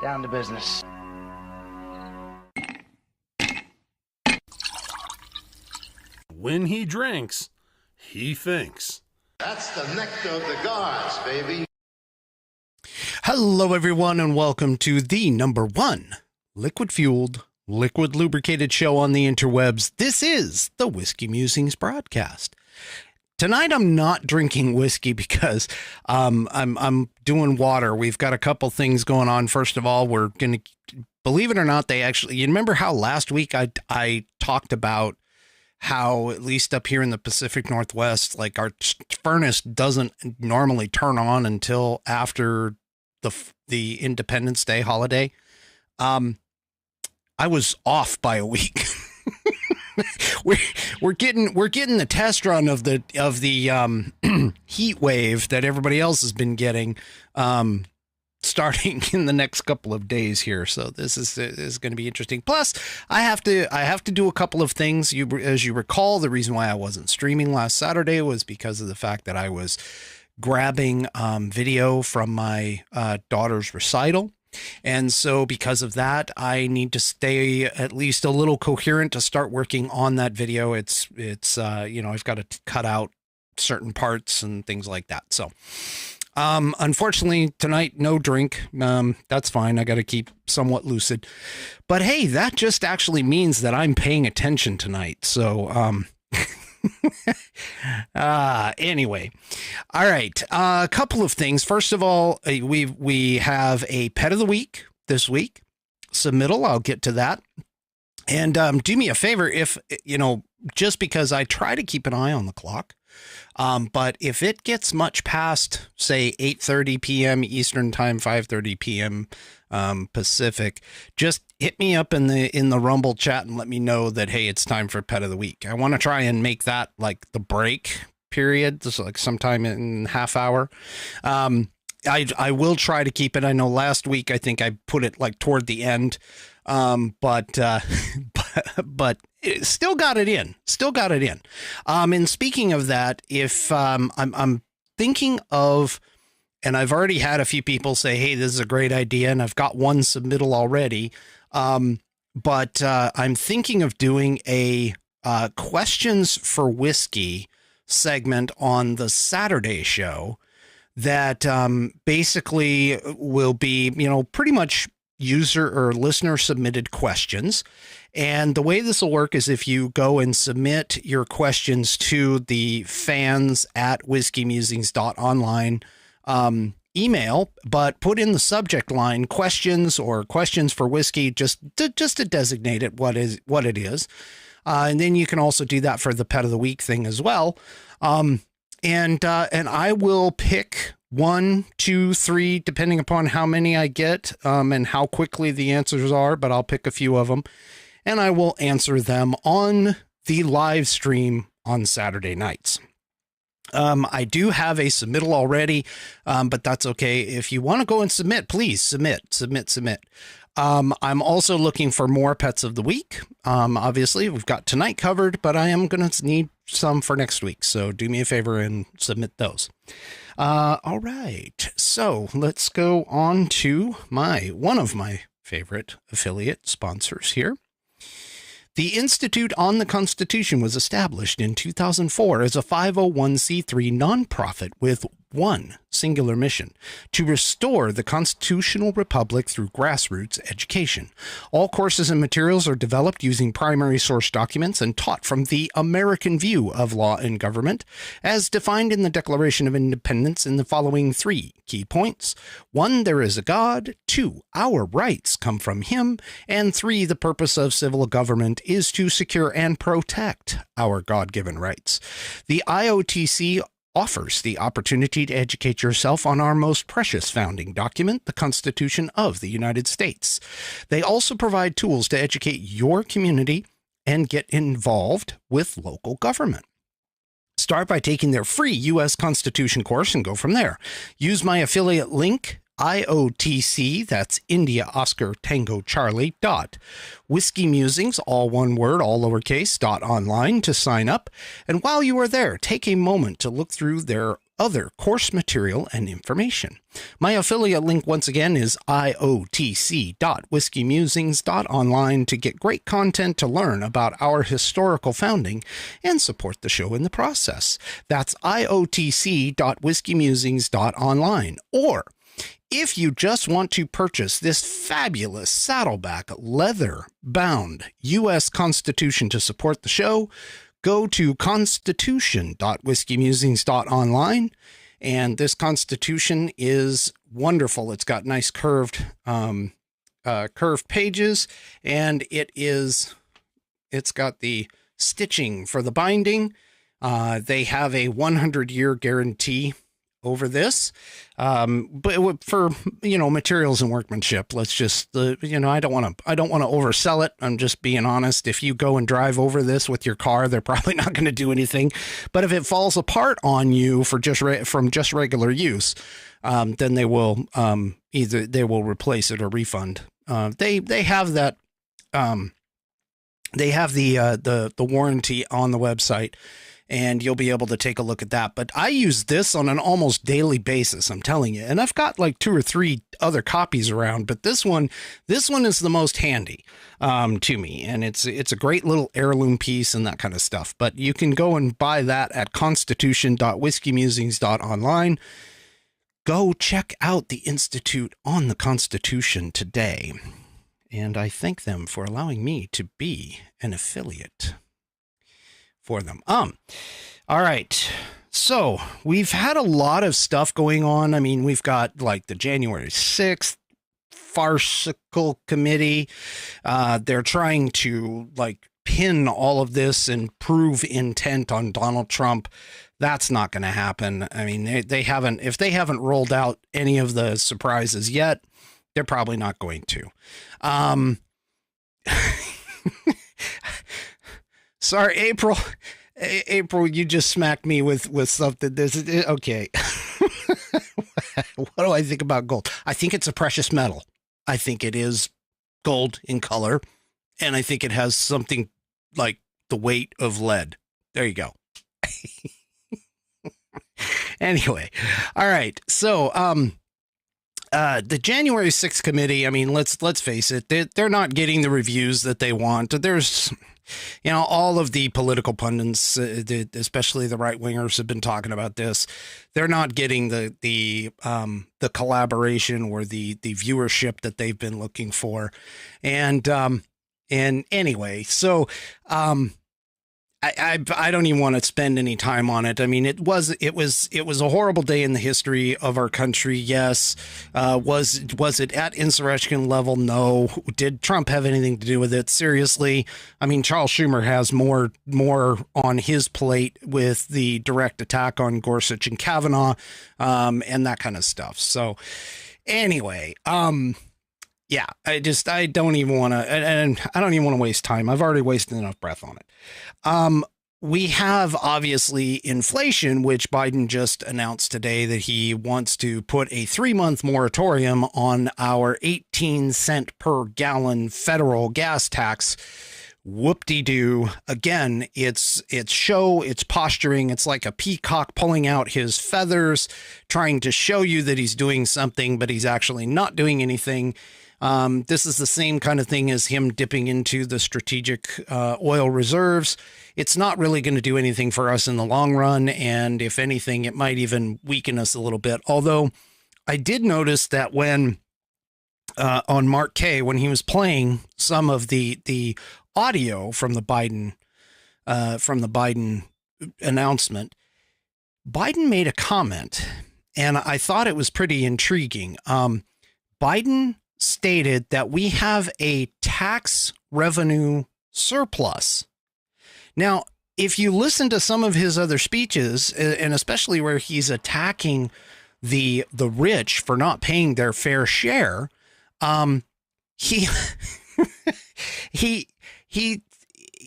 Down to business. When he drinks, he thinks. That's the nectar of the gods, baby. Hello, everyone, and welcome to the #1 liquid-fueled, liquid-lubricated show on the interwebs. This is the Whiskey Musings Broadcast. Tonight, I'm not drinking whiskey because I'm doing water. We've got a couple things going on. First of all, we're going to, believe it or not, you remember how last week I talked about how, at least up here in the Pacific Northwest, like our furnace doesn't normally turn on until after the Independence Day holiday. I was off by a week. we're getting the test run of the heat wave that everybody else has been getting, starting in the next couple of days here. So this is going to be interesting. Plus, I have to do a couple of things. As you recall, the reason why I wasn't streaming last Saturday was because of the fact that I was grabbing video from my daughter's recital. And so because of that, I need to stay at least a little coherent to start working on that video. It's I've got to cut out certain parts and things like that. So unfortunately tonight, no drink. That's fine. I got to keep somewhat lucid, but hey, that just actually means that I'm paying attention tonight. So, anyway, all right. A couple of things. First of all, we have a pet of the week this week submittal. I'll get to that. And, do me a favor, if, just because I try to keep an eye on the clock, but if it gets much past, say, 8:30 p.m. Eastern time, 5:30 p.m. Pacific, just hit me up in the Rumble chat and let me know that, hey, it's time for Pet of the Week. I want to try and make that like the break period, just like sometime in half hour. I will try to keep it. I know last week I think I put it like toward the end, but it still got it in. And speaking of that, if I'm thinking of, and I've already had a few people say, hey, this is a great idea, and I've got one submittal already. But I'm thinking of doing a questions for whiskey segment on the Saturday show that basically will be, pretty much user or listener submitted questions. And the way this will work is if you go and submit your questions to the fans at whiskeymusings.online email, but put in the subject line questions or questions for whiskey, just to designate it what it is. And then you can also do that for the pet of the week thing as well. And I will pick 1, 2, 3, depending upon how many I get, and how quickly the answers are, but I'll pick a few of them and I will answer them on the live stream on Saturday nights. I do have a submittal already, but that's okay. If you want to go and submit, please submit. I'm also looking for more pets of the week. Obviously we've got tonight covered, but I am going to need some for next week. So do me a favor and submit those. All right. So let's go on to one of my favorite affiliate sponsors here. The Institute on the Constitution was established in 2004 as a 501c3 nonprofit with one singular mission: to restore the constitutional republic through grassroots education. All courses and materials are developed using primary source documents and taught from the American view of law and government, as defined in the Declaration of Independence in the following 3 key points. 1, there is a God. 2, our rights come from him. And 3, the purpose of civil government is to secure and protect our God-given rights. The IOTC offers the opportunity to educate yourself on our most precious founding document, the Constitution of the United States. They also provide tools to educate your community and get involved with local government. Start by taking their free U.S. Constitution course and go from there. Use my affiliate link, IOTC, that's India Oscar Tango Charlie, Whiskey Musings, all one word, all lowercase, .online to sign up. And while you are there, take a moment to look through their other course material and information. My affiliate link once again is iotc.whiskeymusings.online to get great content to learn about our historical founding and support the show in the process. That's iotc.whiskeymusings.online. Or if you just want to purchase this fabulous Saddleback leather-bound U.S. Constitution to support the show, go to constitution.whiskeymusings.online. And this Constitution is wonderful. It's got nice curved pages, and it's got the stitching for the binding. They have a 100-year guarantee over this, but for materials and workmanship, let's just I don't want to oversell it. I'm just being honest. If you go and drive over this with your car, they're probably not going to do anything. But if it falls apart on you from just regular use, then they will either they will replace it or refund. They have that. They have the warranty on the website, and you'll be able to take a look at that. But I use this on an almost daily basis, I'm telling you. And I've got like 2 or 3 other copies around, but this one is the most handy to me. And it's a great little heirloom piece and that kind of stuff. But you can go and buy that at constitution.whiskeymusings.online. Go check out the Institute on the Constitution today. And I thank them for allowing me to be an affiliate for them. All right. So we've had a lot of stuff going on. I mean, we've got like the January 6th farcical committee. They're trying to like pin all of this and prove intent on Donald Trump. That's not going to happen. I mean, if they haven't rolled out any of the surprises yet, they're probably not going to. Sorry, April, you just smacked me with something. Okay. What do I think about gold? I think it's a precious metal. I think it is gold in color, and I think it has something like the weight of lead. There you go. Anyway. All right. So, the January 6th committee, I mean, let's face it, they're not getting the reviews that they want. There's, all of the political pundits, especially the right wingers, have been talking about this. They're not getting the collaboration or the viewership that they've been looking for. And anyway, so, I don't even want to spend any time on it. I mean, it was a horrible day in the history of our country. Yes. Was it at insurrection level? No. Did Trump have anything to do with it? Seriously. I mean, Charles Schumer has more on his plate with the direct attack on Gorsuch and Kavanaugh, and that kind of stuff. So anyway, yeah, I don't even want to, and I don't even want to waste time. I've already wasted enough breath on it. We have obviously inflation, which Biden just announced today that he wants to put a 3-month moratorium on our 18-cent per gallon federal gas tax. Whoop-de-doo. Again, it's show, it's posturing. It's like a peacock pulling out his feathers, trying to show you that he's doing something, but he's actually not doing anything. This is the same kind of thing as him dipping into the strategic oil reserves. It's not really going to do anything for us in the long run. And if anything, it might even weaken us a little bit. Although I did notice that when on Mark Kaye, when he was playing some of the audio from the Biden announcement, Biden made a comment, and I thought it was pretty intriguing. Biden stated that we have a tax revenue surplus. Now, if you listen to some of his other speeches, and especially where he's attacking the rich for not paying their fair share, he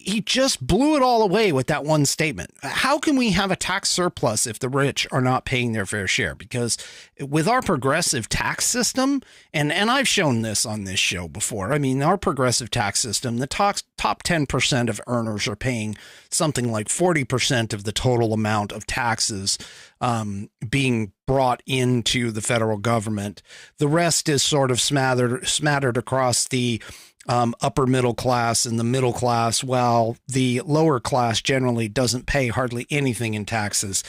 he just blew it all away with that one statement. How can we have a tax surplus if the rich are not paying their fair share? Because with our progressive tax system, and I've shown this on this show before, I mean, our progressive tax system, the top 10% of earners are paying something like 40% of the total amount of taxes being brought into the federal government. The rest is sort of smattered across the upper middle class and the middle class, while the lower class generally doesn't pay hardly anything in taxes.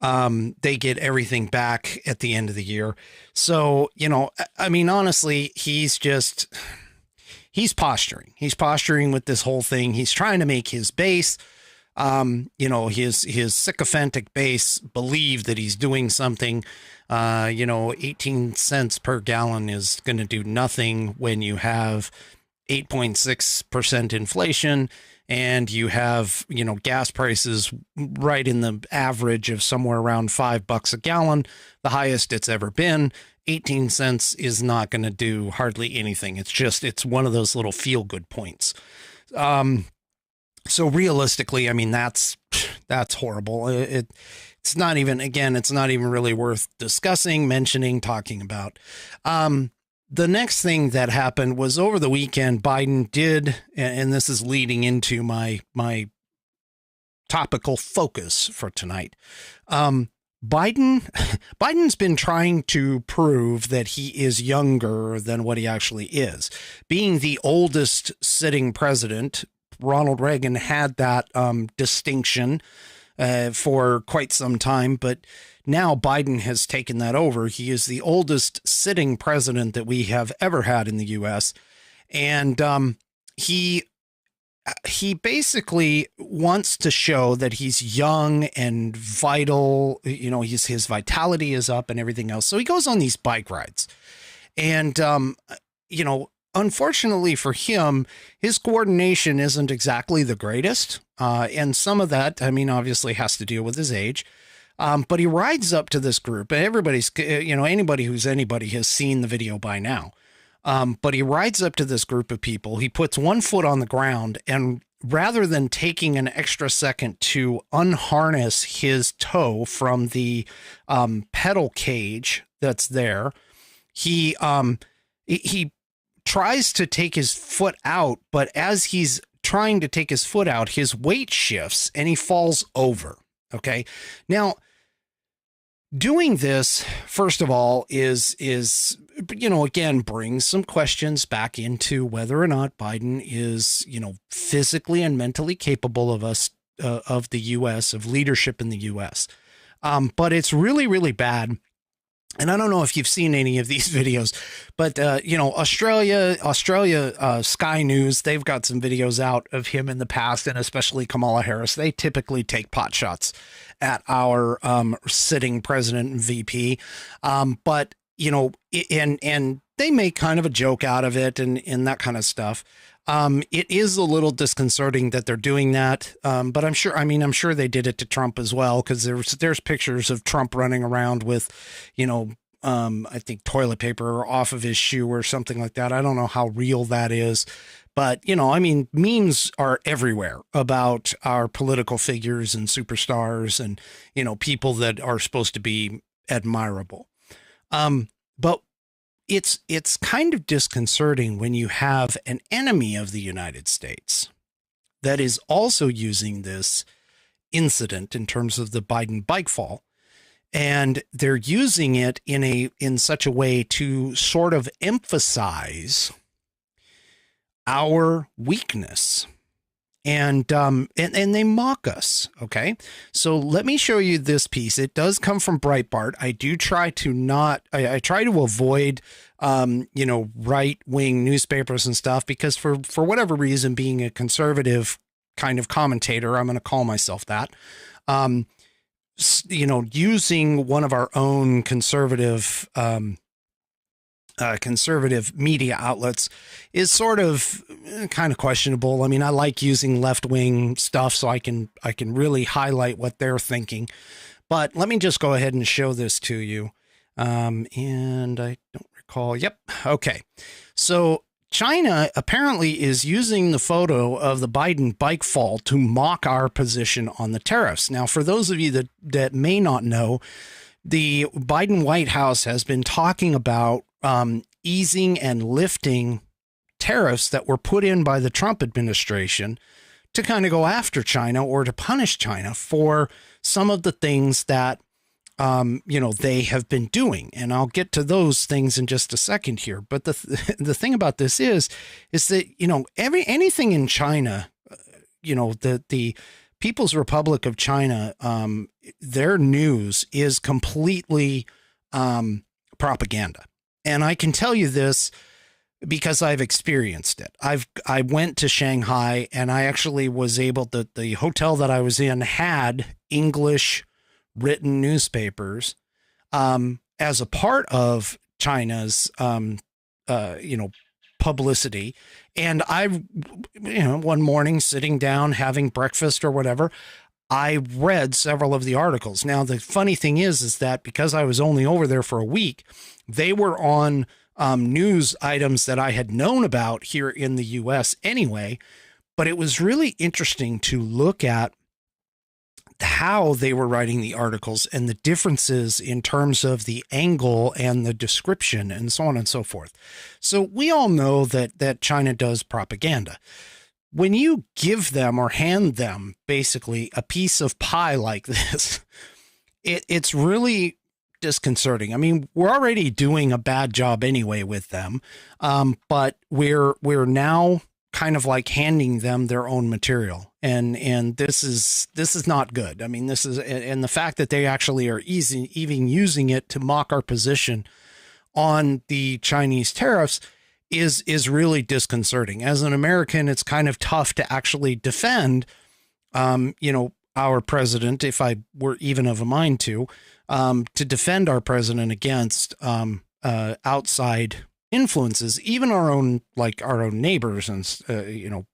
They get everything back at the end of the year. So, you know, I mean, honestly, he's posturing. He's posturing with this whole thing. He's trying to make his base, you know, his sycophantic base believe that he's doing something. 18 cents per gallon is going to do nothing when you have 8.6% inflation and you have, you know, gas prices right in the average of somewhere around $5 a gallon, the highest it's ever been. 18 cents is not going to do hardly anything. It's one of those little feel good points. So realistically, I mean, that's horrible. It's not even really worth discussing, mentioning, talking about. The next thing that happened was over the weekend, Biden did, and this is leading into my topical focus for tonight. Biden's been trying to prove that he is younger than what he actually is. Being the oldest sitting president, Ronald Reagan had that distinction for quite some time, but now Biden has taken that over. He is the oldest sitting president that we have ever had in the U.S. And he basically wants to show that he's young and vital. You know, his vitality is up and everything else. So he goes on these bike rides. And, you know, unfortunately for him, his coordination isn't exactly the greatest. And some of that, I mean, obviously has to deal with his age. But he rides up to this group, and everybody's, you know, anybody who's anybody has seen the video by now. But he rides up to this group of people. He puts one foot on the ground, and rather than taking an extra second to unharness his toe from the pedal cage that's there, he tries to take his foot out, but as he's trying to take his foot out, his weight shifts and he falls over. Okay. Now, doing this, first of all, is, you know, again, brings some questions back into whether or not Biden is, you know, physically and mentally capable of of the U.S., of leadership in the U.S. But it's really, really bad. And I don't know if you've seen any of these videos, but, you know, Australia, Sky News, they've got some videos out of him in the past, and especially Kamala Harris. They typically take pot shots at our sitting president and VP. But, you know, and they make kind of a joke out of it and that kind of stuff. It is a little disconcerting that they're doing that. But I'm sure they did it to Trump as well, because there's pictures of Trump running around with, you know, I think toilet paper off of his shoe or something like that. I don't know how real that is, but, you know, I mean, memes are everywhere about our political figures and superstars and, you know, people that are supposed to be admirable. But it's kind of disconcerting when you have an enemy of the United States that is also using this incident in terms of the Biden bike fall, and they're using it in such a way to sort of emphasize our weakness. And they mock us. Okay. So let me show you this piece. It does come from Breitbart. I do try to I try to avoid, you know, right-wing newspapers and stuff, because for whatever reason, being a conservative kind of commentator, I'm going to call myself that, you know, using one of our own conservative media outlets is sort of kind of questionable. I mean, I like using left-wing stuff so I can really highlight what they're thinking. But let me just go ahead and show this to you. And I don't recall. Yep. Okay. So China apparently is using the photo of the Biden bike fall to mock our position on the tariffs. Now, for those of you that may not know, the Biden White House has been talking about easing and lifting tariffs that were put in by the Trump administration to kind of go after China or to punish China for some of the things that they have been doing. And I'll get to those things in just a second here. But the thing about this is that, anything in China, the People's Republic of China, their news is completely propaganda. And I can tell you this because I've experienced it. I went to Shanghai, and I actually was able to, the hotel that I was in had English written newspapers as a part of China's publicity. And one morning sitting down having breakfast or whatever, I read several of the articles. Now, the funny thing is that because I was only over there for a week, they were on news items that I had known about here in the US anyway. But it was really interesting to look at how they were writing the articles and the differences in terms of the angle and the description and so on and so forth. So we all know that China does propaganda. When you give them or hand them basically a piece of pie like this, it's really disconcerting. I mean, we're already doing a bad job anyway with them, but we're now kind of like handing them their own material. And this is not good. I mean, and the fact that they actually are even using it to mock our position on the Chinese tariffs is really disconcerting. As an American, it's kind of tough to actually defend, our president, if I were even of a mind to defend our president against outside influences, even our own neighbors and,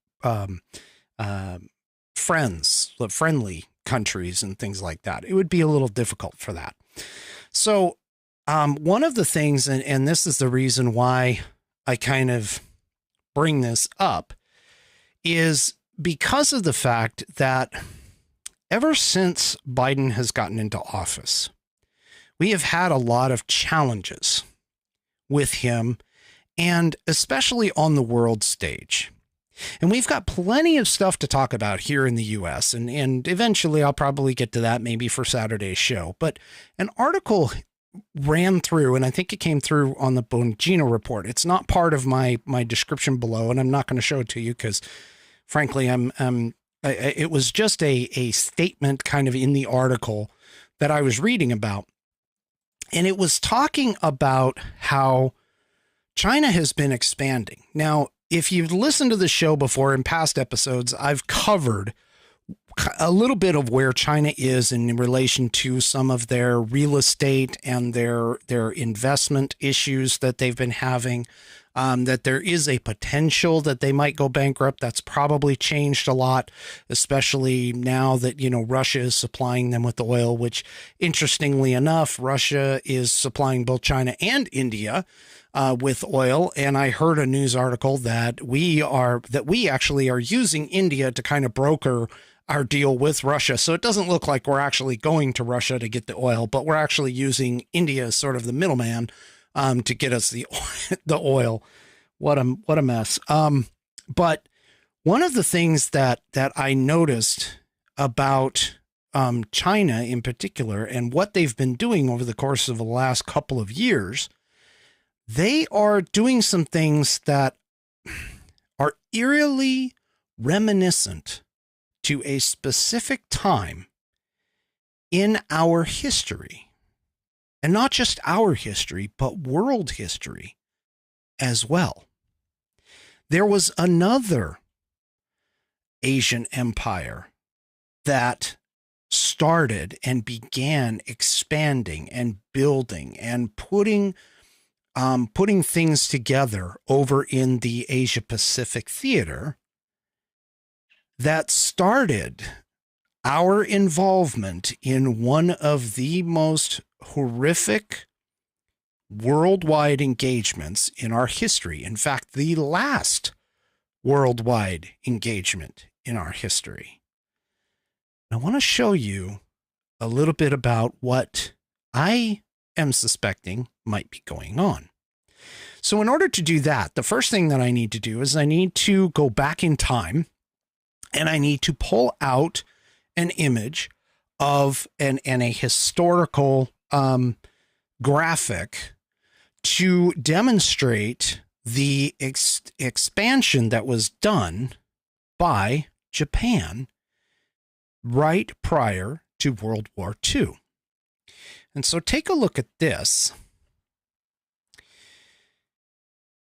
friends, friendly countries and things like that. It would be a little difficult for that. So one of the things, and this is the reason why I kind of bring this up, is because of the fact that ever since Biden has gotten into office, we have had a lot of challenges with him, and especially on the world stage. And we've got plenty of stuff to talk about here in the US, and eventually I'll probably get to that maybe for Saturday's show. But an article ran through, and I think it came through on the Bongino report. It's not part of my description below, and I'm not going to show it to you because, frankly, it was just a statement kind of in the article that I was reading about. And it was talking about how China has been expanding. Now, if you've listened to the show before in past episodes, I've covered a little bit of where China is in relation to some of their real estate and their investment issues that they've been having, that there is a potential that they might go bankrupt. That's probably changed a lot, especially now that, Russia is supplying them with oil, which interestingly enough, Russia is supplying both China and India with oil. And I heard a news article that we actually are using India to kind of broker our deal with Russia. So it doesn't look like we're actually going to Russia to get the oil, but we're actually using India as sort of the middleman to get us the oil. What a mess. But one of the things that I noticed about China in particular, and what they've been doing over the course of the last couple of years, they are doing some things that are eerily reminiscent to a specific time in our history, and not just our history, but world history as well. There was another Asian empire that started and began expanding and building and putting things together over in the Asia Pacific theater that started our involvement in one of the most horrific worldwide engagements in our history. In fact, the last worldwide engagement in our history. I want to show you a little bit about what I am suspecting might be going on. So in order to do that, the first thing that I need to do is I need to go back in time and I need to pull out an image of a historical graphic to demonstrate the expansion that was done by Japan right prior to World War II. And so take a look at this.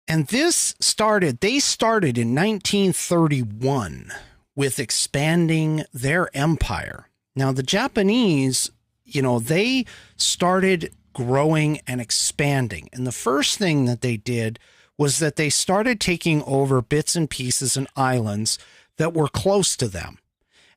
And they started in 1931 with expanding their empire. Now, the Japanese, they started growing and expanding. And the first thing that they did was that they started taking over bits and pieces and islands that were close to them.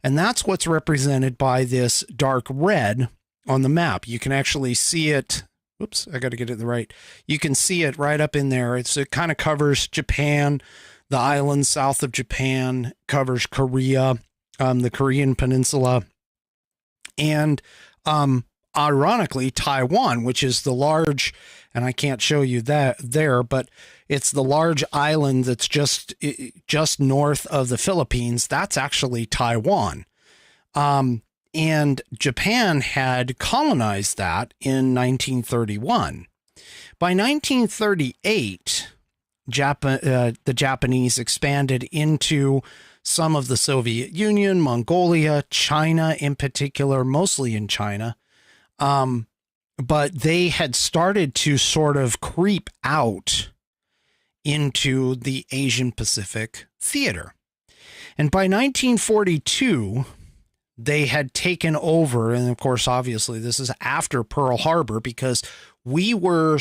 And that's what's represented by this dark red on the map. You can actually see it. Oops, I got to get it right. You can see it right up in there. It kind of covers Japan, the islands south of Japan, covers Korea, the Korean Peninsula, and ironically, Taiwan, which is the large, and I can't show you that there, but it's the large island that's just north of the Philippines. That's actually Taiwan. And Japan had colonized that in 1931. By 1938, the Japanese expanded into some of the Soviet Union, Mongolia, China in particular, mostly in China. But they had started to sort of creep out into the Asian Pacific theater. And by 1942, they had taken over. And of course, obviously, this is after Pearl Harbor, because we were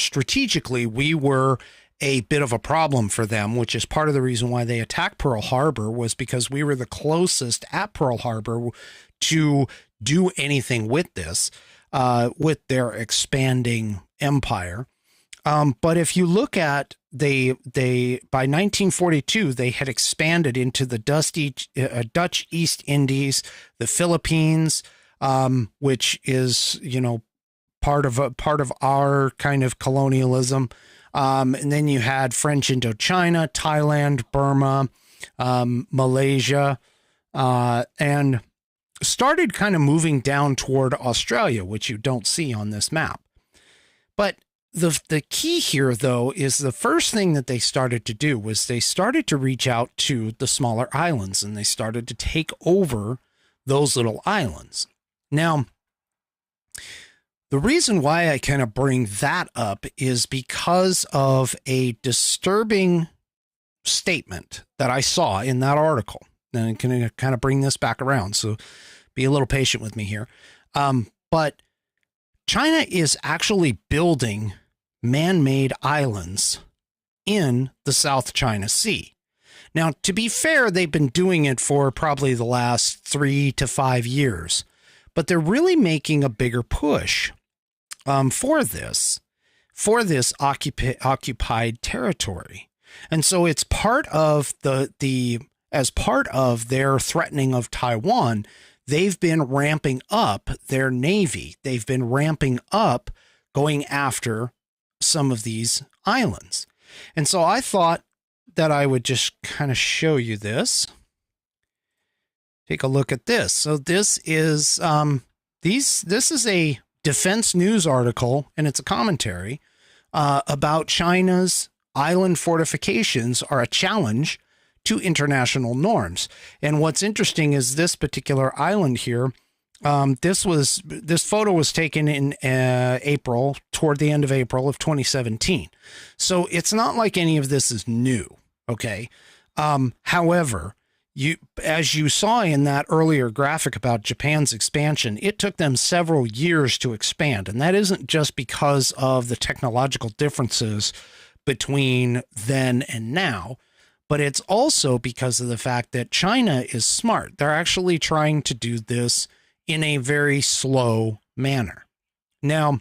a bit of a problem for them, which is part of the reason why they attacked Pearl Harbor, was because we were the closest at Pearl Harbor to do anything with this, with their expanding empire. But if you look at by 1942, they had expanded into the Dutch East Indies, the Philippines, which is, part of our kind of colonialism. And then you had French Indochina, Thailand, Burma, Malaysia, and started kind of moving down toward Australia, which you don't see on this map. But the key here, though, is the first thing that they started to do was they started to reach out to the smaller islands, and they started to take over those little islands. Now, the reason why I kind of bring that up is because of a disturbing statement that I saw in that article. And I'm going to kind of bring this back around, so be a little patient with me here. But China is actually building man-made islands in the South China Sea. Now, to be fair, they've been doing it for probably the last 3 to 5 years, but they're really making a bigger push for this occupied territory. And so it's part of as part of their threatening of Taiwan, they've been ramping up their navy. They've been ramping up going after some of these islands. And so I thought that I would just kind of show you this. Take a look at this. So this is this is a Defense News article, and it's a commentary about China's island fortifications are a challenge to international norms. And what's interesting is this particular island here. This photo was taken in April, toward the end of April of 2017. So it's not like any of this is new. Okay. However, as you saw in that earlier graphic about Japan's expansion, it took them several years to expand. And that isn't just because of the technological differences between then and now, but it's also because of the fact that China is smart. They're actually trying to do this in a very slow manner. Now,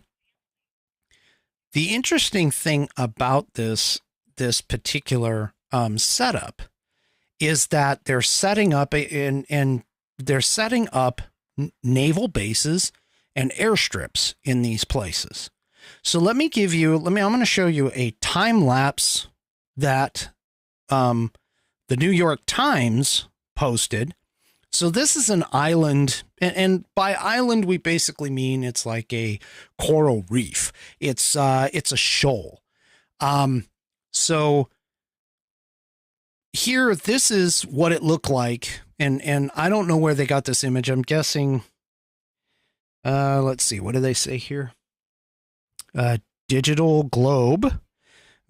The interesting thing about this particular setup is that they're setting up naval bases and airstrips in these places. So I'm going to show you a time lapse that the New York Times posted. So this is an island, and by island we basically mean it's like a coral reef. It's a shoal. So here, this is what it looked like, and I don't know where they got this image. I'm guessing. Let's see, what do they say here? Digital Globe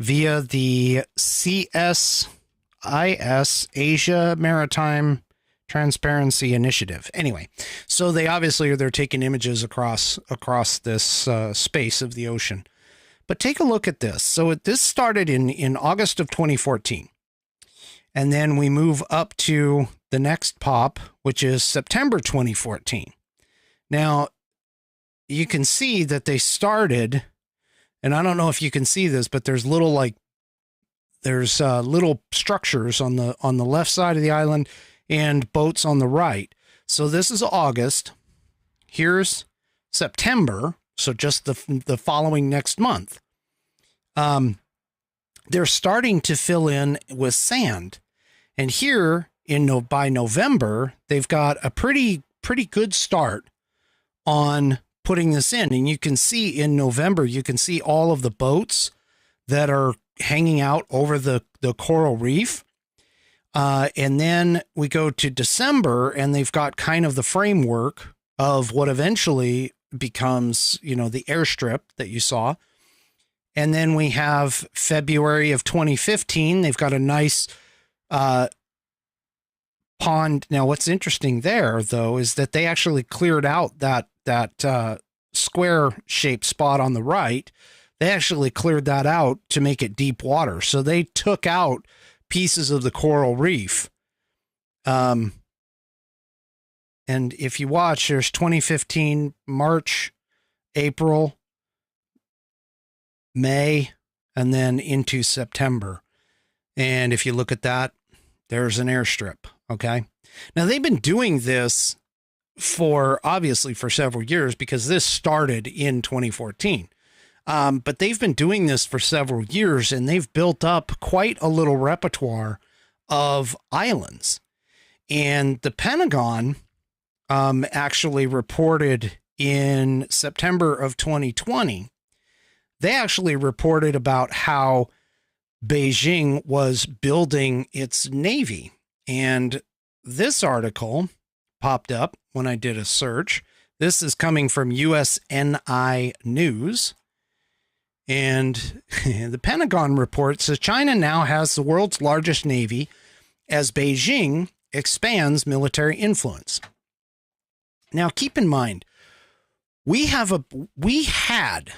via the CSIS Asia Maritime Transparency Initiative. Anyway, so they're taking images across this space of the ocean. But take a look at this. So this started in August of 2014. And then we move up to the next pop, which is September 2014. Now, you can see that they started, and I don't know if you can see this, but there's little structures on the left side of the island and boats on the right. So this is August. Here's September. So just the following next month. They're starting to fill in with sand. And here by November, they've got a pretty good start on putting this in. And you can see in November, you can see all of the boats that are hanging out over the coral reef. And then we go to December, and they've got kind of the framework of what eventually becomes, the airstrip that you saw. And then we have February of 2015. They've got a nice pond. Now, what's interesting there, though, is that they actually cleared out that square-shaped spot on the right. They actually cleared that out to make it deep water. So they took out pieces of the coral reef. And if you watch, there's 2015, March, April, May, and then into September. And if you look at that, there's an airstrip. Okay. Now they've been doing this obviously for several years, because this started in 2014. But they've been doing this for several years, and they've built up quite a little repertoire of islands. And the Pentagon actually reported in September of 2020, they actually reported about how Beijing was building its Navy. And this article popped up when I did a search. This is coming from USNI News. And the Pentagon report says China now has the world's largest Navy as Beijing expands military influence. Now, keep in mind, we had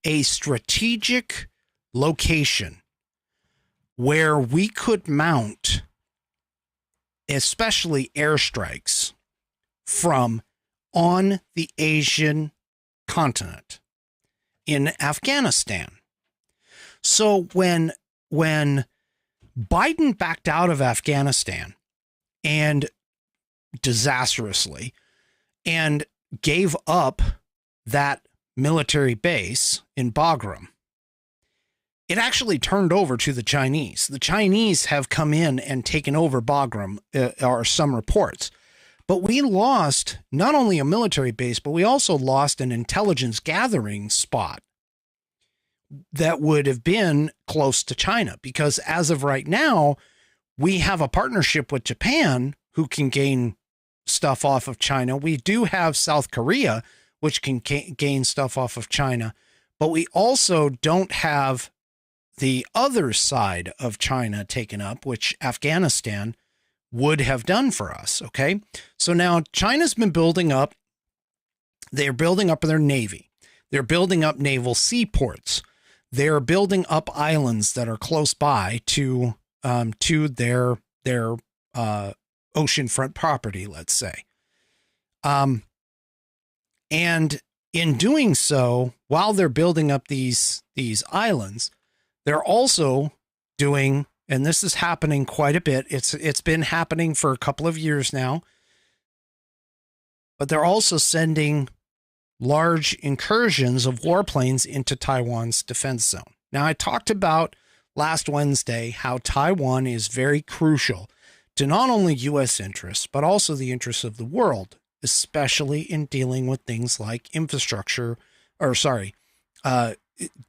a strategic location where we could mount especially airstrikes from on the Asian continent in Afghanistan. So when Biden backed out of Afghanistan, and disastrously, and gave up that military base in Bagram, it actually turned over to the Chinese. The Chinese have come in and taken over Bagram, are some reports. But we lost not only a military base, but we also lost an intelligence gathering spot that would have been close to China. Because as of right now, we have a partnership with Japan, who can gain stuff off of China. We do have South Korea, which can gain stuff off of China. But we also don't have the other side of China taken up, which Afghanistan would have done for us. Okay. So now China's been building up. They're building up their Navy. They're building up naval seaports. They're building up islands that are close by to their oceanfront property, let's say. And In doing so, while they're building up these islands, they're also doing, and this is happening quite a bit. It's been happening for a couple of years now, but they're also sending large incursions of warplanes into Taiwan's defense zone. Now, I talked about last Wednesday how Taiwan is very crucial to not only U.S. interests, but also the interests of the world, especially in dealing with things like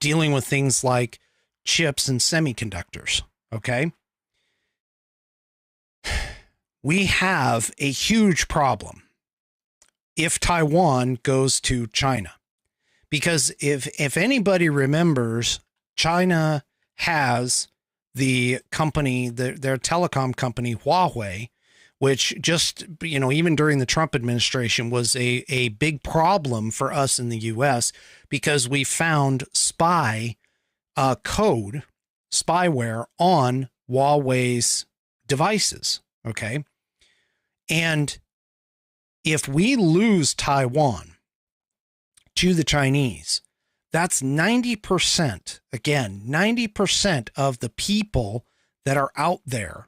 dealing with things like chips and semiconductors. Okay. We have a huge problem if Taiwan goes to China, because if anybody remembers, China has the company, their telecom company, Huawei, which just, even during the Trump administration was a big problem for us in the U.S. because we found spyware on Huawei's devices. Okay. And if we lose Taiwan to the Chinese, that's 90%, again, 90% of the people that are out there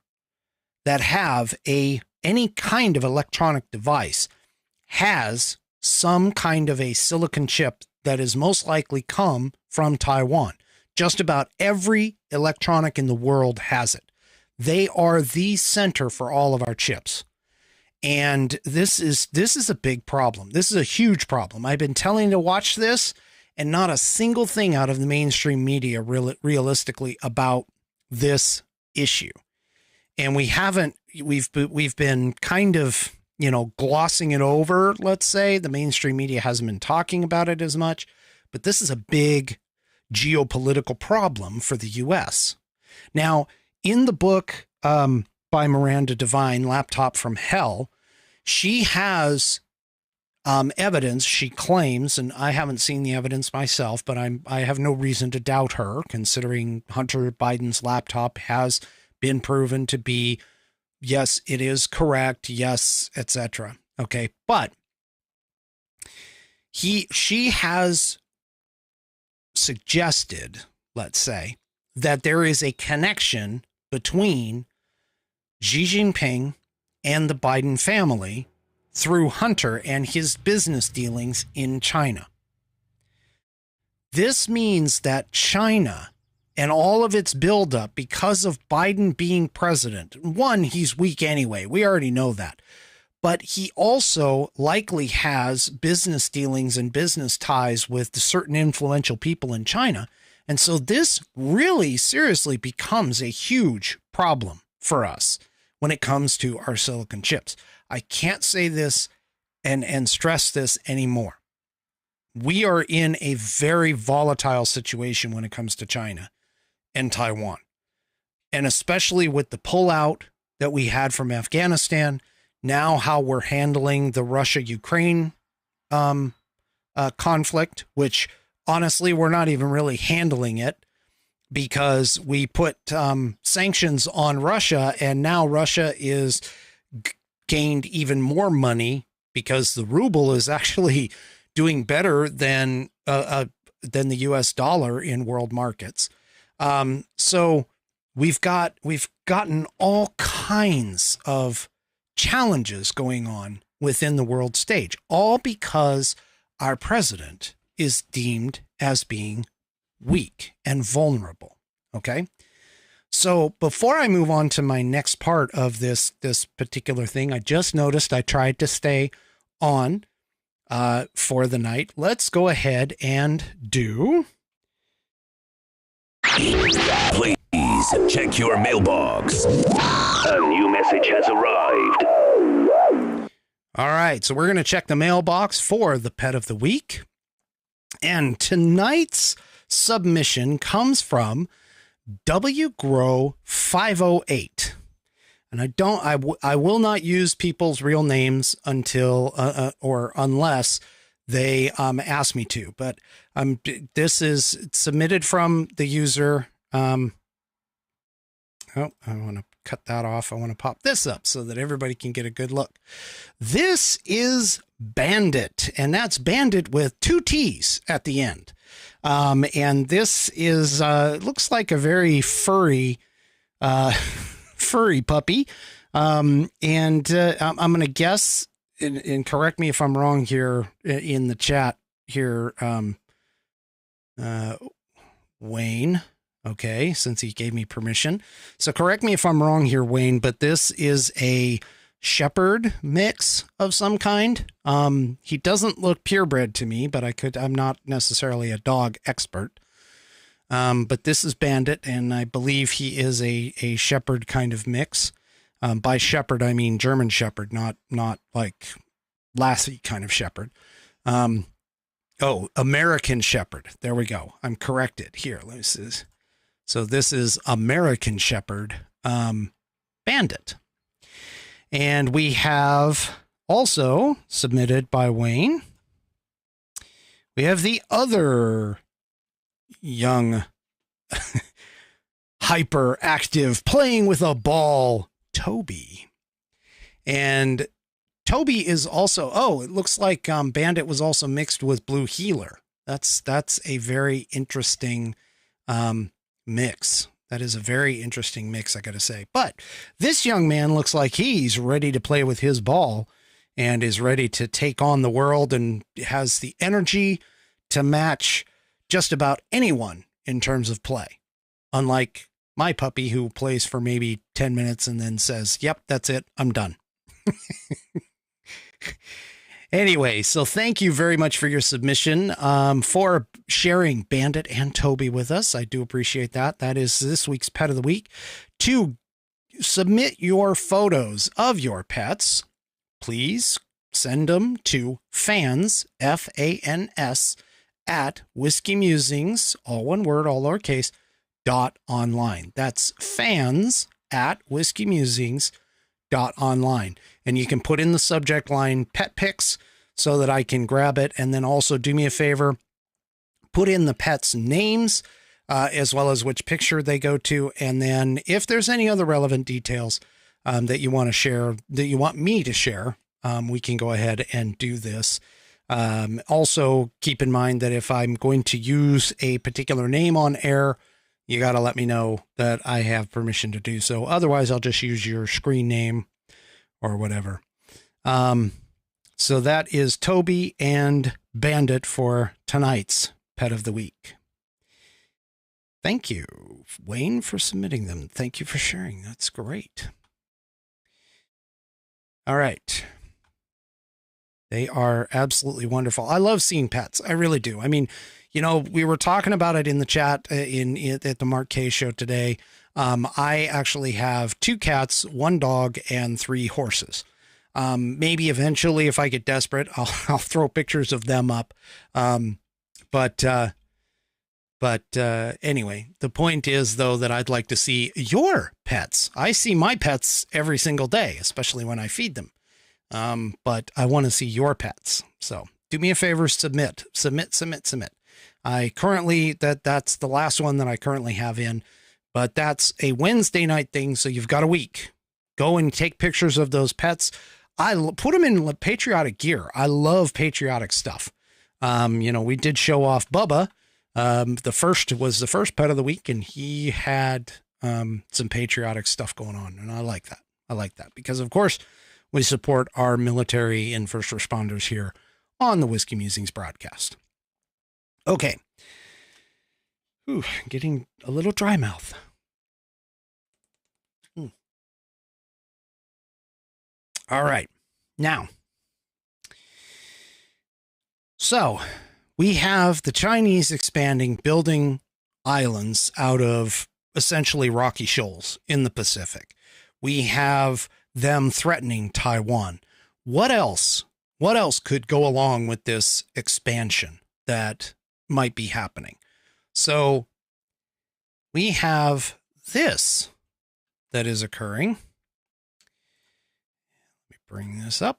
that have any kind of electronic device has some kind of a silicon chip that is most likely come from Taiwan. Just about every electronic in the world has it. They are the center for all of our chips. And this is a big problem. This is a huge problem. I've been telling you to watch this, and not a single thing out of the mainstream media realistically about this issue. And we've been kind of, glossing it over, let's say. The mainstream media hasn't been talking about it as much, but this is a big geopolitical problem for the U.S. Now, in the book by Miranda Devine, Laptop from Hell, she has evidence, she claims, and I haven't seen the evidence myself, but I have no reason to doubt her, considering Hunter Biden's laptop has been proven to be, yes, it is correct, yes, etc. Okay, but she has suggested, let's say, that there is a connection between Xi Jinping and the Biden family through Hunter and his business dealings in China. This means that China and all of its buildup, because of Biden being president, one, he's weak anyway. We already know that. But he also likely has business dealings and business ties with certain influential people in China. And so this really seriously becomes a huge problem for us when it comes to our silicon chips. I can't say this and stress this anymore. We are in a very volatile situation when it comes to China and Taiwan. And especially with the pullout that we had from Afghanistan, now how we're handling the Russia-Ukraine conflict, which honestly, we're not even really handling it because we put sanctions on Russia, and now Russia is gained even more money because the ruble is actually doing better than the U.S. dollar in world markets. So we've gotten all kinds of challenges going on within the world stage, all because our president is deemed as being weak and vulnerable. Okay. So before I move on to my next part of this particular thing, I just noticed I tried to stay on for the night. Let's go ahead and do. Please check your mailbox. A new message has arrived. All right, so we're going to check the mailbox for the pet of the week. And tonight's submission comes from WGrow508. And I will not use people's real names until or unless they ask me to. But this is submitted from the user. I want to cut that off. I want to pop this up so that everybody can get a good look. This is Bandit, and that's Bandit with 2 T's at the end. And this is, looks like a very furry puppy. I'm going to guess, and correct me if I'm wrong here in the chat here, Wayne. Okay, since he gave me permission. So correct me if I'm wrong here, Wayne, but this is a shepherd mix of some kind. He doesn't look purebred to me, but I'm not necessarily a dog expert. But this is Bandit, and I believe he is a shepherd kind of mix. By shepherd, I mean German shepherd, not like Lassie kind of shepherd. American shepherd. There we go. I'm corrected here. This is, so this is American shepherd, Bandit. And we have also submitted by Wayne. We have the other young, hyperactive, playing with a ball, Toby. And Toby is also, it looks like Bandit was also mixed with Blue Heeler. That's a very interesting mix. That is a very interesting mix, I got to say. But this young man looks like he's ready to play with his ball and is ready to take on the world and has the energy to match just about anyone in terms of play. Unlike my puppy, who plays for maybe 10 minutes and then says, yep, that's it, I'm done. Anyway, so thank you very much for your submission, for sharing Bandit and Toby with us. I do appreciate that. That is this week's Pet of the Week. To submit your photos of your pets, please send them to fans, FANS, at Whiskey Musings, all one word, all lowercase, .online. That's fans at whiskeymusings.online. And you can put in the subject line pet pics so that I can grab it. And then also do me a favor, put in the pet's names, as well as which picture they go to. And then if there's any other relevant details that you want to share, that you want me to share, we can go ahead and do this. Also keep in mind that if I'm going to use a particular name on air, you got to let me know that I have permission to do so. Otherwise, I'll just use your screen name or whatever. So that is Toby and Bandit for tonight's Pet of the Week. Thank you, Wayne, for submitting them. Thank you for sharing. That's great. All right. They are absolutely wonderful. I love seeing pets. I really do. I mean, you know, we were talking about it in the chat at the Mark K show today. I actually have 2 cats, 1 dog, and 3 horses. Maybe eventually, if I get desperate, I'll throw pictures of them up. But anyway, the point is, though, that I'd like to see your pets. I see my pets every single day, especially when I feed them. But I want to see your pets. So do me a favor, submit. I currently, that's the last one that I currently have in, but that's a Wednesday night thing. So you've got a week. Go and take pictures of those pets. I put them in patriotic gear. I love patriotic stuff. You know, we did show off Bubba. The first pet of the week, and he had some patriotic stuff going on. And I like that. Because, of course, we support our military and first responders here on the Whiskey Musings broadcast. Okay. Getting a little dry mouth. All right. Now, so we have the Chinese expanding, building islands out of essentially rocky shoals in the Pacific. We have them threatening Taiwan. What else could go along with this expansion that might be happening? So we have this that is occurring. Let me bring this up.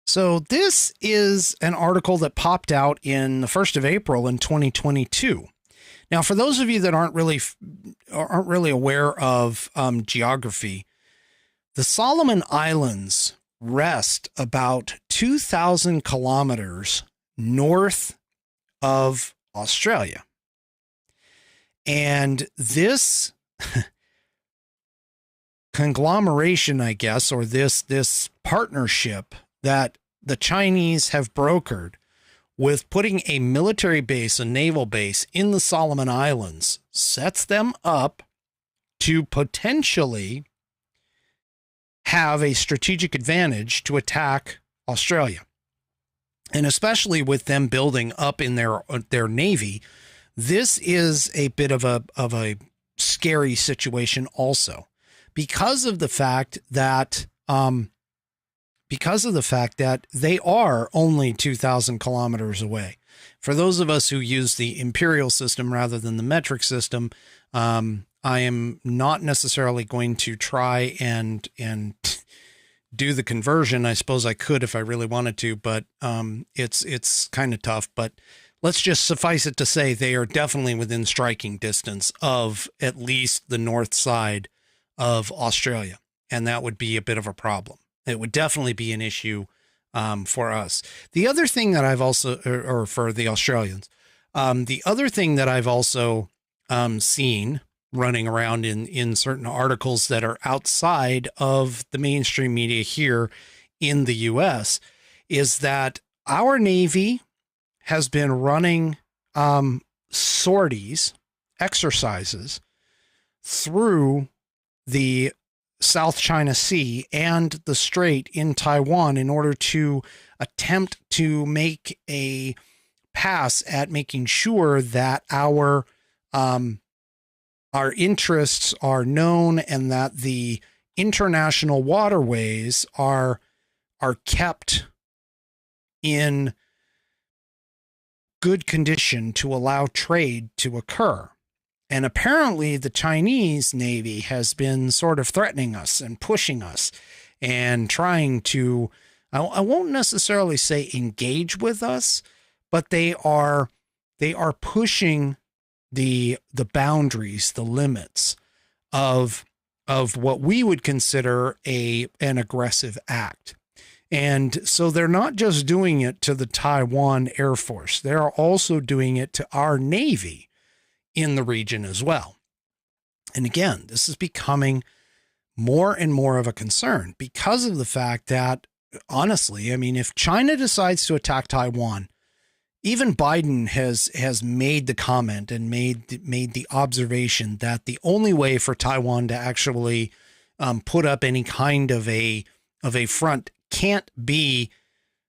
So this is an article that popped out in the 1st of April in 2022. Now, for those of you that aren't really aware of geography, the Solomon Islands rest about 2,000 kilometers north of Australia. And this conglomeration, I guess, or this partnership that the Chinese have brokered with putting a military base, a naval base in the Solomon Islands, sets them up to potentially have a strategic advantage to attack Australia. And especially with them building up in their navy, this is a bit of a scary situation also, because of the fact that they are only 2,000 kilometers away. For those of us who use the imperial system rather than the metric system, I am not necessarily going to try and do the conversion. I suppose I could if I really wanted to, but it's kind of tough. But let's just suffice it to say they are definitely within striking distance of at least the north side of Australia, and that would be a bit of a problem. It would definitely be an issue for us. The other thing that I've also, or for the Australians, the other thing that I've also seen running around in certain articles that are outside of the mainstream media here in the U.S. is that our Navy has been running sorties, exercises through the South China Sea and the Strait in Taiwan in order to attempt to make a pass at making sure that our interests are known and that the international waterways are kept in good condition to allow trade to occur. And apparently the Chinese Navy has been sort of threatening us and pushing us and trying to, I won't necessarily say engage with us, but they are pushing the boundaries, the limits of what we would consider an aggressive act. And so they're not just doing it to the Taiwan Air Force. They're also doing it to our Navy in the region as well. And again, this is becoming more and more of a concern because of the fact that, honestly, I mean, if China decides to attack Taiwan, even Biden has made the comment and made the observation that the only way for Taiwan to actually put up any kind of a front can't be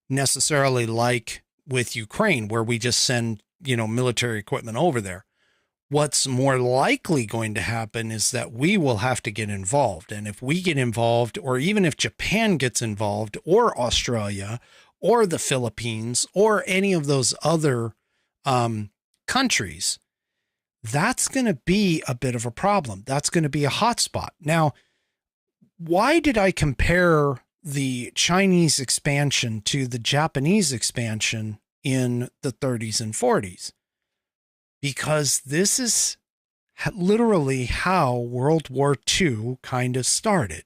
necessarily like with Ukraine, where we just send, military equipment over there. What's more likely going to happen is that we will have to get involved. And if we get involved, or even if Japan gets involved, or Australia, or the Philippines, or any of those other countries, that's going to be a bit of a problem. That's going to be a hotspot. Now, why did I compare the Chinese expansion to the Japanese expansion in the 30s and 40s? Because this is literally how World War II kind of started.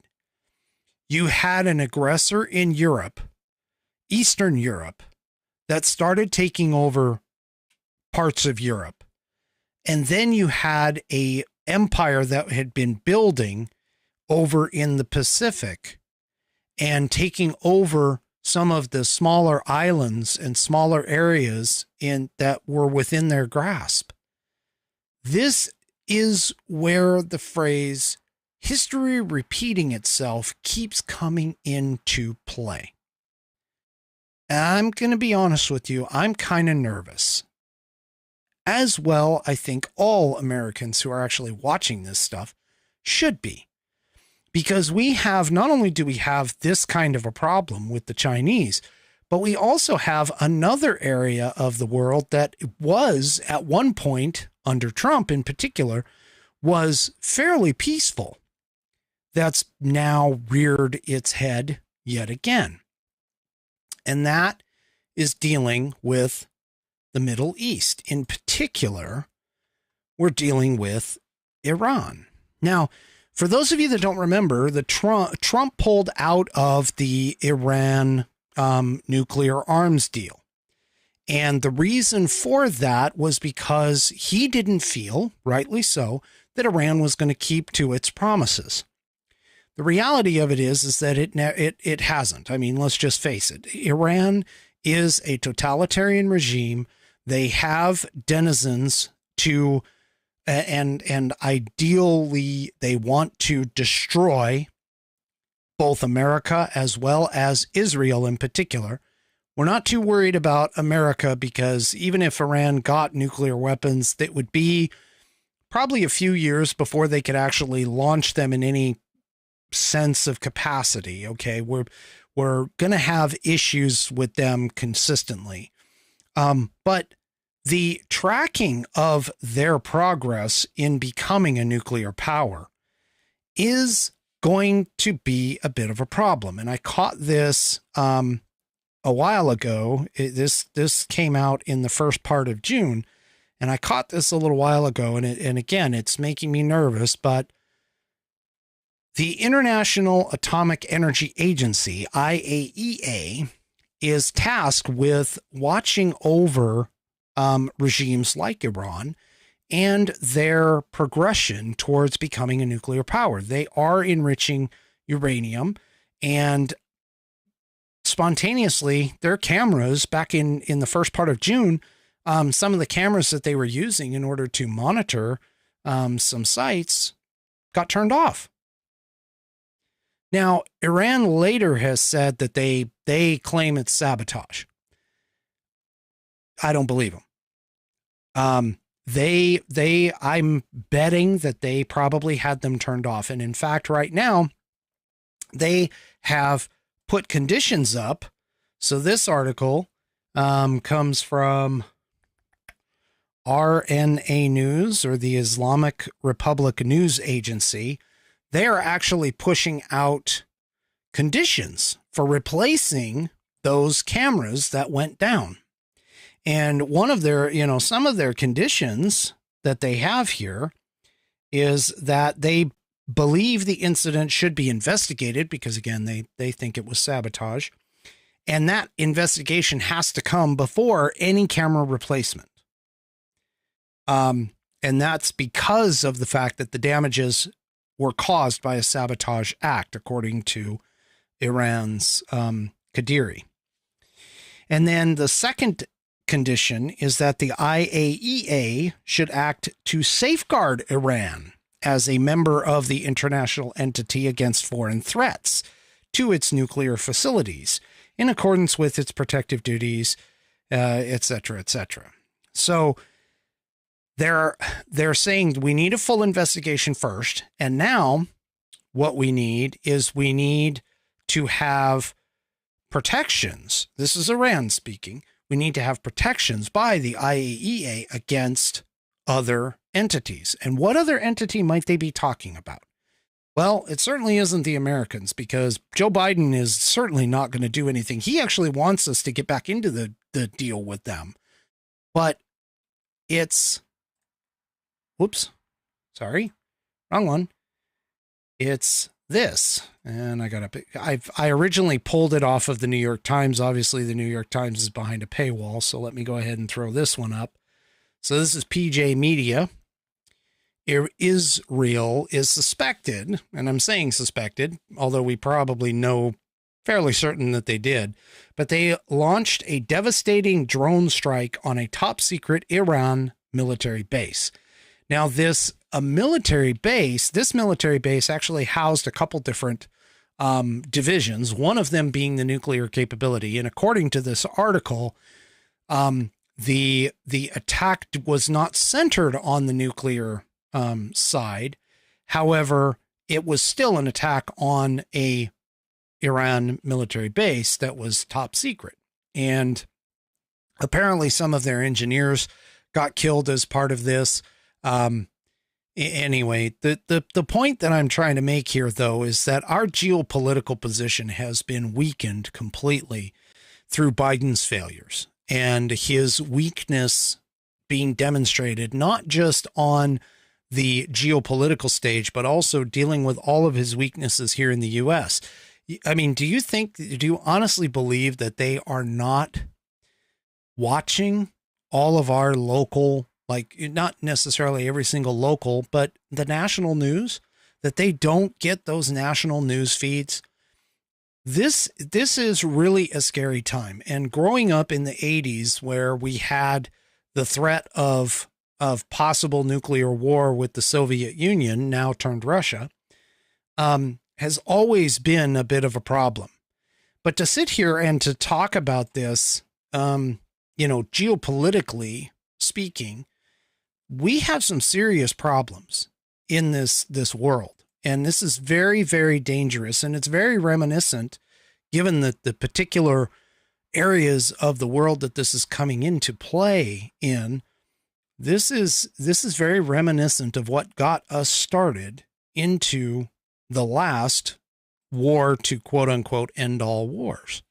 You had an aggressor in Europe, Eastern Europe, that started taking over parts of Europe. And then you had an empire that had been building over in the Pacific and taking over some of the smaller islands and smaller areas that were within their grasp. This is where the phrase history repeating itself keeps coming into play. And I'm going to be honest with you, I'm kind of nervous. As well, I think all Americans who are actually watching this stuff should be. Because not only do we have this kind of a problem with the Chinese, but we also have another area of the world that was at one point, under Trump in particular, was fairly peaceful. That's now reared its head yet again. And that is dealing with the Middle East, in particular we're dealing with Iran. Now, for those of you that don't remember, Trump pulled out of the Iran nuclear arms deal. And the reason for that was because he didn't feel, rightly so, that Iran was going to keep to its promises. The reality of it is that it hasn't. I mean, let's just face it. Iran is a totalitarian regime. They have denizens to, and ideally they want to destroy both America as well as Israel in particular. We're not too worried about America because even if Iran got nuclear weapons, that would be probably a few years before they could actually launch them in any sense of capacity. Okay, we're going to have issues with them consistently. But the tracking of their progress in becoming a nuclear power is going to be a bit of a problem. And I caught this a while ago. This came out in the first part of June, and I caught this a little while ago. And again, it's making me nervous, but the International Atomic Energy Agency, IAEA, is tasked with watching over regimes like Iran and their progression towards becoming a nuclear power. They are enriching uranium, and spontaneously, their cameras back in the first part of June, some of the cameras that they were using in order to monitor some sites got turned off. Now, Iran later has said that they claim it's sabotage. I don't believe them. I'm betting that they probably had them turned off. And in fact, right now, they have put conditions up. So this article comes from RNA News, or the Islamic Republic News Agency. They are actually pushing out conditions for replacing those cameras that went down. And one of their, some of their conditions that they have here is that they believe the incident should be investigated because, again, they think it was sabotage. And that investigation has to come before any camera replacement. And that's because of the fact that the damages were caused by a sabotage act, according to Iran's Qadiri. And then the second condition is that the IAEA should act to safeguard Iran as a member of the international entity against foreign threats to its nuclear facilities in accordance with its protective duties, et cetera, et cetera. So they're saying we need a full investigation first. And now what we need to have protections. This is Iran speaking. We need to have protections by the IAEA against other entities. And what other entity might they be talking about? Well, it certainly isn't the Americans, because Joe Biden is certainly not going to do anything. He actually wants us to get back into the deal with them. But it's, whoops, sorry, wrong one. It's this. And I originally pulled it off of the New York Times. Obviously, the New York Times is behind a paywall, so let me go ahead and throw this one up. So this is PJ Media. Israel is suspected, and I'm saying suspected, although we probably know fairly certain that they did, but they launched a devastating drone strike on a top secret Iran military base. Now, this military base actually housed a couple different divisions, one of them being the nuclear capability. And according to this article, the attack was not centered on the nuclear side. However, it was still an attack on a Iran military base that was top secret. And apparently some of their engineers got killed as part of this. Anyway, the point that I'm trying to make here, though, is that our geopolitical position has been weakened completely through Biden's failures and his weakness being demonstrated, not just on the geopolitical stage, but also dealing with all of his weaknesses here in the U.S. I mean, do you honestly believe that they are not watching all of our local, like not necessarily every single local, but the national news, that they don't get those national news feeds? This is really a scary time. And growing up in the 80s, where we had the threat of possible nuclear war with the Soviet Union, now turned Russia, has always been a bit of a problem. But to sit here and to talk about this, geopolitically speaking, we have some serious problems in this world. And this is very, very dangerous. And it's very reminiscent, given that the particular areas of the world that this is coming into play in. This is very reminiscent of what got us started into the last war to quote unquote end all wars.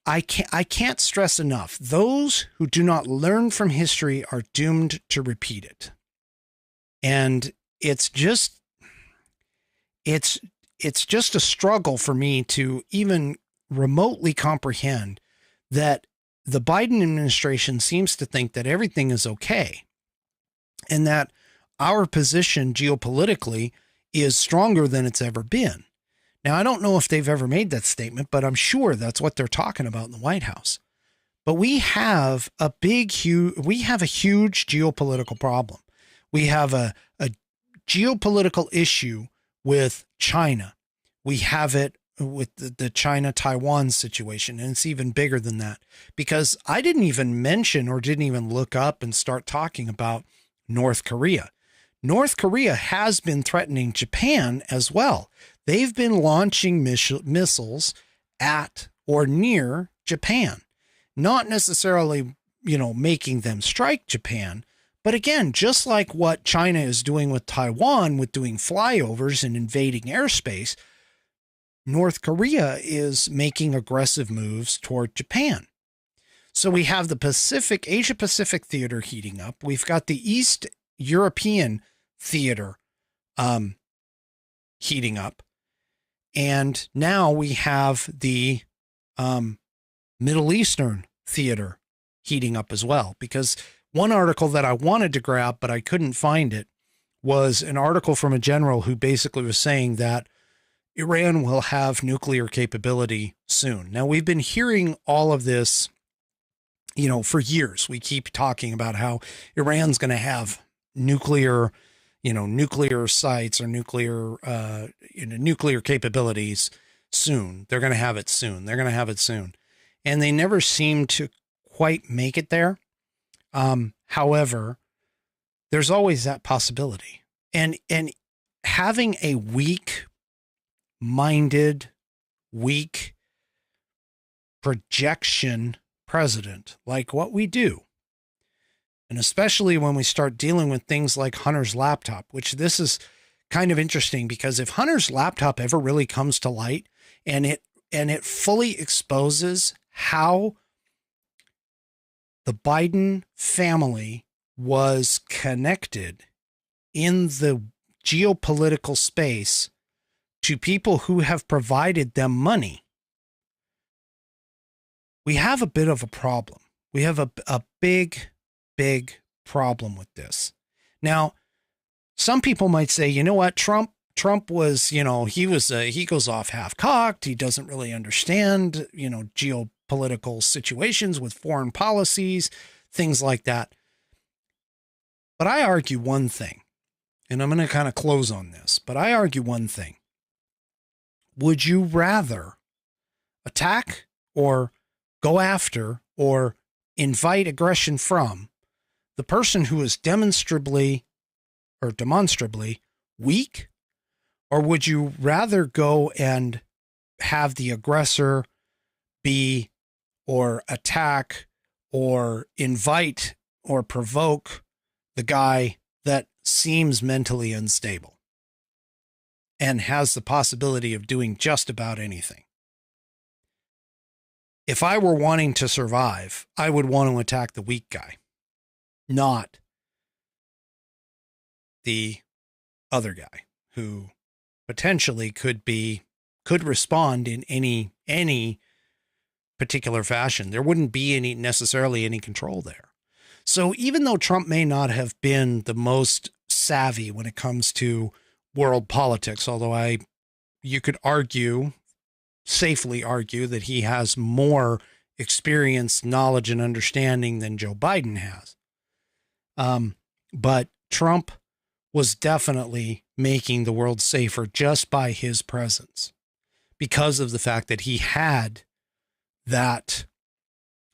I can't stress enough. Those who do not learn from history are doomed to repeat it. And it's just a struggle for me to even remotely comprehend that the Biden administration seems to think that everything is okay and that our position geopolitically is stronger than it's ever been. Now, I don't know if they've ever made that statement, but I'm sure that's what they're talking about in the White House. But we have a huge geopolitical problem. We have a geopolitical issue with China. We have it with the China-Taiwan situation, and it's even bigger than that, because I didn't even mention or didn't even look up and start talking about North Korea. North Korea has been threatening Japan as well. They've been launching missiles at or near Japan, not necessarily, making them strike Japan. But again, just like what China is doing with Taiwan, with doing flyovers and invading airspace, North Korea is making aggressive moves toward Japan. So we have the Asia Pacific theater heating up. We've got the East European theater heating up. And now we have the Middle Eastern theater heating up as well, because one article that I wanted to grab, but I couldn't find it, was an article from a general who basically was saying that Iran will have nuclear capability soon. Now, we've been hearing all of this, for years. We keep talking about how Iran's going to have nuclear sites or nuclear capabilities soon. They're going to have it soon. And they never seem to quite make it there. However, there's always that possibility. And having a weak-minded, weak projection president like what we do, and especially when we start dealing with things like Hunter's laptop, which this is kind of interesting, because if Hunter's laptop ever really comes to light and it fully exposes how the Biden family was connected in the geopolitical space to people who have provided them money, we have a bit of a problem. We have a big problem with this. Now, some people might say, you know what, Trump was, he goes off half-cocked. He doesn't really understand, geopolitical situations with foreign policies, things like that. But I argue one thing, and I'm going to kind of close on this, but I argue one thing. Would you rather attack or go after or invite aggression from the person who is demonstrably weak, or would you rather go and have the aggressor be or attack or invite or provoke the guy that seems mentally unstable and has the possibility of doing just about anything? if I were wanting to survive, I would want to attack the weak guy, not the other guy who potentially could respond in any particular fashion. There wouldn't be necessarily any control there. So even though Trump may not have been the most savvy when it comes to world politics, although you could safely argue that he has more experience, knowledge, and understanding than Joe Biden has. But Trump was definitely making the world safer just by his presence, because of the fact that he had that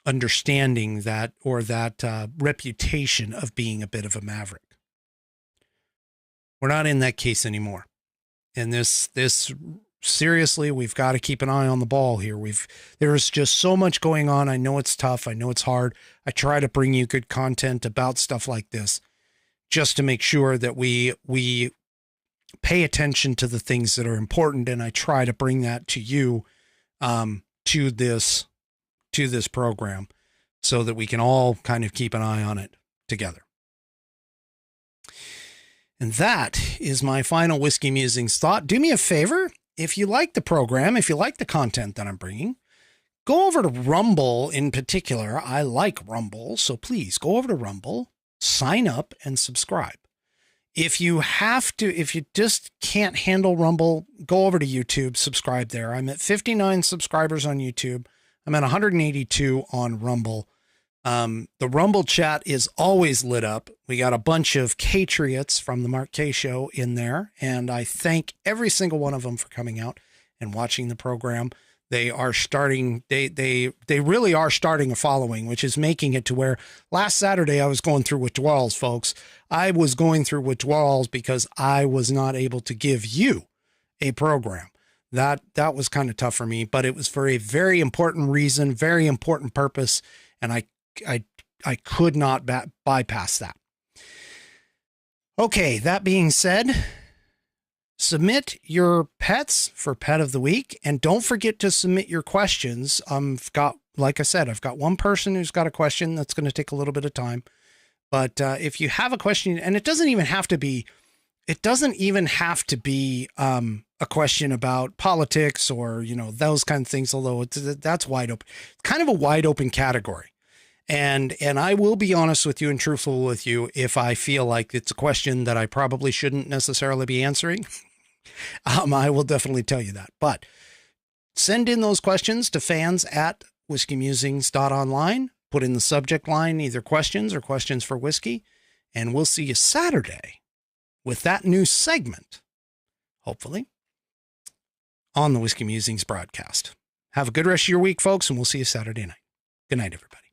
understanding, that reputation of being a bit of a maverick. We're not in that case anymore. And this seriously, we've got to keep an eye on the ball here. There's just so much going on. I know it's tough. I know it's hard. I try to bring you good content about stuff like this, just to make sure that we pay attention to the things that are important. And I try to bring that to you, to this program, so that we can all kind of keep an eye on it together. And that is my final Whiskey Musings thought. Do me a favor. If you like the program, if you like the content that I'm bringing, go over to Rumble in particular. I like Rumble, so please go over to Rumble, sign up, and subscribe. If you just can't handle Rumble, go over to YouTube, subscribe there. I'm at 59 subscribers on YouTube. I'm at 182 on Rumble. The Rumble chat is always lit up. We got a bunch of Patriots from the Mark K Show in there, and I thank every single one of them for coming out and watching the program. They are starting, they really are starting a following, which is making it to where last Saturday I was going through withdrawals, folks. I was going through withdrawals because I was not able to give you a program. That was kind of tough for me, but it was for a very important reason, very important purpose, and I could not bypass that. Okay, that being said, submit your pets for Pet of the Week, and don't forget to submit your questions. Like I said, I've got one person who's got a question that's going to take a little bit of time, but if you have a question, and it doesn't even have to be a question about politics or, those kind of things, although that's wide open, kind of a wide open category. And I will be honest with you and truthful with you if I feel like it's a question that I probably shouldn't necessarily be answering. I will definitely tell you that. But send in those questions to fans@whiskeymusings.online. Put in the subject line either questions or questions for whiskey, and we'll see you Saturday with that new segment, hopefully, on the Whiskey Musings broadcast. Have a good rest of your week, folks, and we'll see you Saturday night. Good night, everybody.